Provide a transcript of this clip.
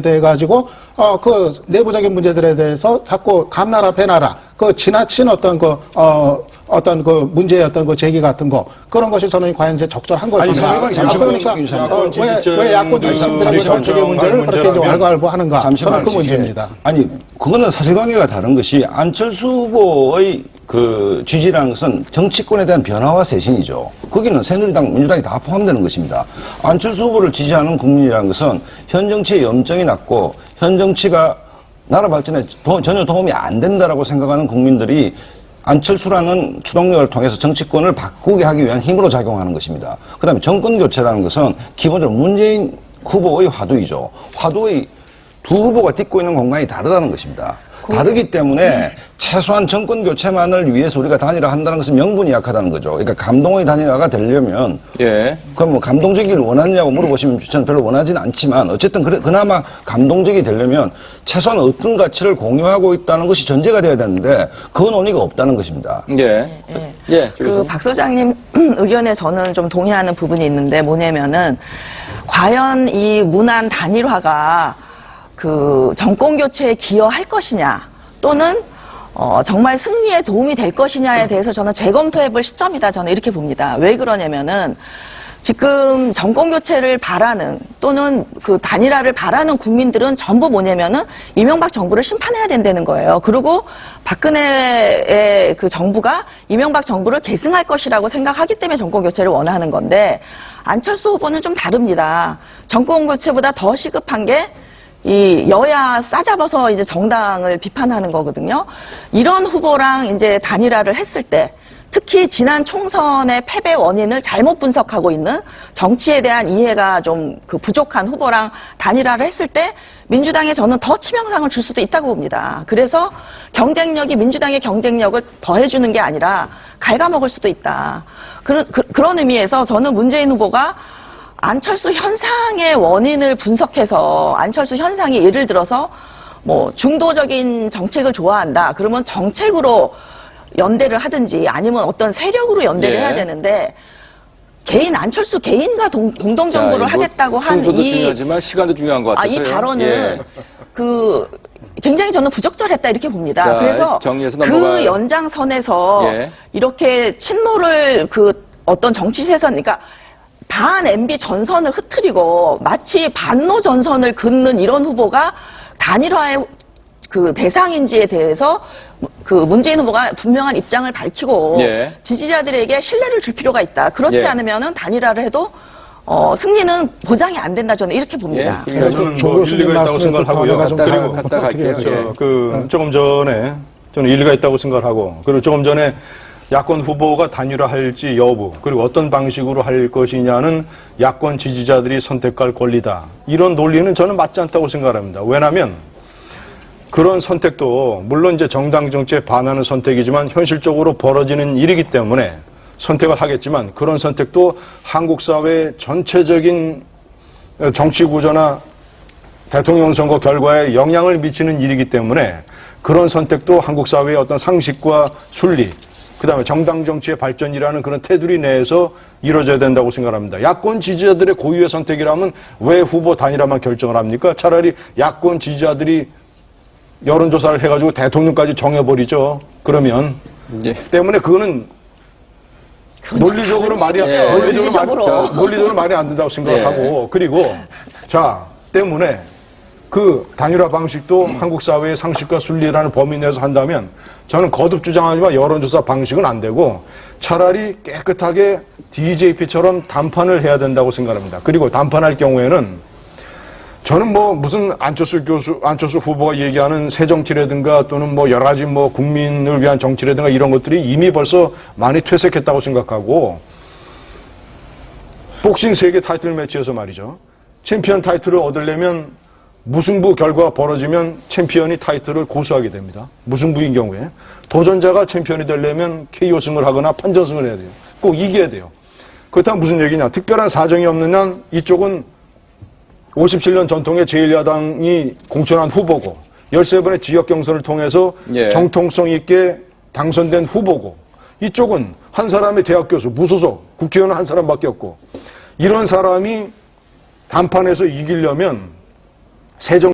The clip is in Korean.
대해 가지고 그 내부적인 문제들에 대해서 자꾸 감나라 배나라 그 지나친 어떤 어떤 그 문제의 어떤 그 제기 같은 거 그런 것이 저는 과연 이제 적절한 것인가? 그러니까 왜 야권 지지층들의 정책의 문제를 그렇게 이제 왈가왈부하는가? 저는 그 문제입니다. 아니 그거는 사실관계가 다른 것이 안철수 후보의 그 지지라는 것은 정치권에 대한 변화와 쇄신이죠. 거기는 새누리당, 민주당이 다 포함되는 것입니다. 안철수 후보를 지지하는 국민이라는 것은 현 정치에 염증이 났고 현 정치가 나라 발전에 전혀 도움이 안 된다라고 생각하는 국민들이 안철수라는 추동력을 통해서 정치권을 바꾸게 하기 위한 힘으로 작용하는 것입니다. 그 다음에 정권교체라는 것은 기본적으로 문재인 후보의 화두이죠. 화두의 두 후보가 딛고 있는 공간이 다르다는 것입니다. 다르기 때문에 최소한 정권 교체만을 위해서 우리가 단일화한다는 것은 명분이 약하다는 거죠. 그러니까 감동의 단일화가 되려면 그럼 뭐 감동적이길 원하느냐고 물어보시면 저는 별로 원하지는 않지만 어쨌든 그나마 감동적이 되려면 최소한 어떤 가치를 공유하고 있다는 것이 전제가 돼야 되는데 그 논의가 없다는 것입니다. 그 박 소장님 의견에 저는 좀 동의하는 부분이 있는데 뭐냐면은 과연 이 문안 단일화가 그 정권 교체에 기여할 것이냐 또는 정말 승리에 도움이 될 것이냐에 대해서 저는 재검토해볼 시점이다. 저는 이렇게 봅니다. 왜 그러냐면은 지금 정권 교체를 바라는 또는 그 단일화를 바라는 국민들은 전부 뭐냐면은 이명박 정부를 심판해야 된다는 거예요. 그리고 박근혜의 그 정부가 이명박 정부를 계승할 것이라고 생각하기 때문에 정권 교체를 원하는 건데 안철수 후보는 좀 다릅니다. 정권 교체보다 더 시급한 게 이 여야 싸잡아서 이제 정당을 비판하는 거거든요. 이런 후보랑 이제 단일화를 했을 때 특히 지난 총선의 패배 원인을 잘못 분석하고 있는 정치에 대한 이해가 좀 그 부족한 후보랑 단일화를 했을 때 민주당에 저는 더 치명상을 줄 수도 있다고 봅니다. 그래서 경쟁력이 민주당의 경쟁력을 더해주는 게 아니라 갉아먹을 수도 있다. 그런 의미에서 저는 문재인 후보가 안철수 현상의 원인을 분석해서 안철수 현상이 예를 들어서 뭐 중도적인 정책을 좋아한다. 그러면 정책으로 연대를 하든지 아니면 어떤 세력으로 연대를 해야 되는데 개인 안철수 개인과 공동 정부를 하겠다고 한 순서도 중요하지만 시간도 중요한 것 같아서요. 이 발언은 그 굉장히 저는 부적절했다 이렇게 봅니다. 자, 그래서 그 연장선에서 이렇게 친노를 그 어떤 정치 세선 그러니까 반 MB 전선을 흐트리고 마치 반노 전선을 긋는 이런 후보가 단일화의 그 대상인지에 대해서 그 문재인 후보가 분명한 입장을 밝히고 지지자들에게 신뢰를 줄 필요가 있다. 그렇지 않으면은 단일화를 해도 승리는 보장이 안 된다. 저는 이렇게 봅니다. 저는 뭐 일리가 있다고 생각을 하고요. 그리고 갔다 갈게요. 조금 전에 저는 일리가 있다고 생각을 하고 그리고 조금 전에 야권 후보가 단일화할지 여부 그리고 어떤 방식으로 할 것이냐는 야권 지지자들이 선택할 권리다. 이런 논리는 저는 맞지 않다고 생각합니다. 왜냐하면 그런 선택도 물론 이제 정당 정치에 반하는 선택이지만 현실적으로 벌어지는 일이기 때문에 선택을 하겠지만 그런 선택도 한국 사회 전체적인 정치 구조나 대통령 선거 결과에 영향을 미치는 일이기 때문에 그런 선택도 한국 사회의 어떤 상식과 순리 그다음에 정당 정치의 발전이라는 그런 테두리 내에서 이루어져야 된다고 생각합니다. 야권 지지자들의 고유의 선택이라면 왜 후보 단일화만 결정을 합니까? 차라리 야권 지지자들이 여론조사를 해가지고 대통령까지 정해버리죠. 그러면 때문에 그거는 논리적으로 말이 안 된다고 생각하고 그리고 때문에 그 단일화 방식도 한국 사회의 상식과 순리라는 범위 내에서 한다면 저는 거듭 주장하지만 여론조사 방식은 안 되고 차라리 깨끗하게 DJP처럼 담판을 해야 된다고 생각합니다. 그리고 담판할 경우에는 저는 뭐 무슨 안철수 후보가 얘기하는 새 정치라든가 또는 뭐 여러 가지 뭐 국민을 위한 정치라든가 이런 것들이 이미 벌써 많이 퇴색했다고 생각하고 복싱 세계 타이틀 매치에서 말이죠. 챔피언 타이틀을 얻으려면 무승부 결과가 벌어지면 챔피언이 타이틀을 고수하게 됩니다. 무승부인 경우에. 도전자가 챔피언이 되려면 KO승을 하거나 판정승을 해야 돼요. 꼭 이겨야 돼요. 그렇다면 무슨 얘기냐. 특별한 사정이 없는 한 이쪽은 57년 전통의 제1야당이 공천한 후보고 13번의 지역 경선을 통해서 정통성 있게 당선된 후보고 이쪽은 한 사람의 대학 교수, 무소속, 국회의원은 한 사람밖에 없고 이런 사람이 단판에서 이기려면 새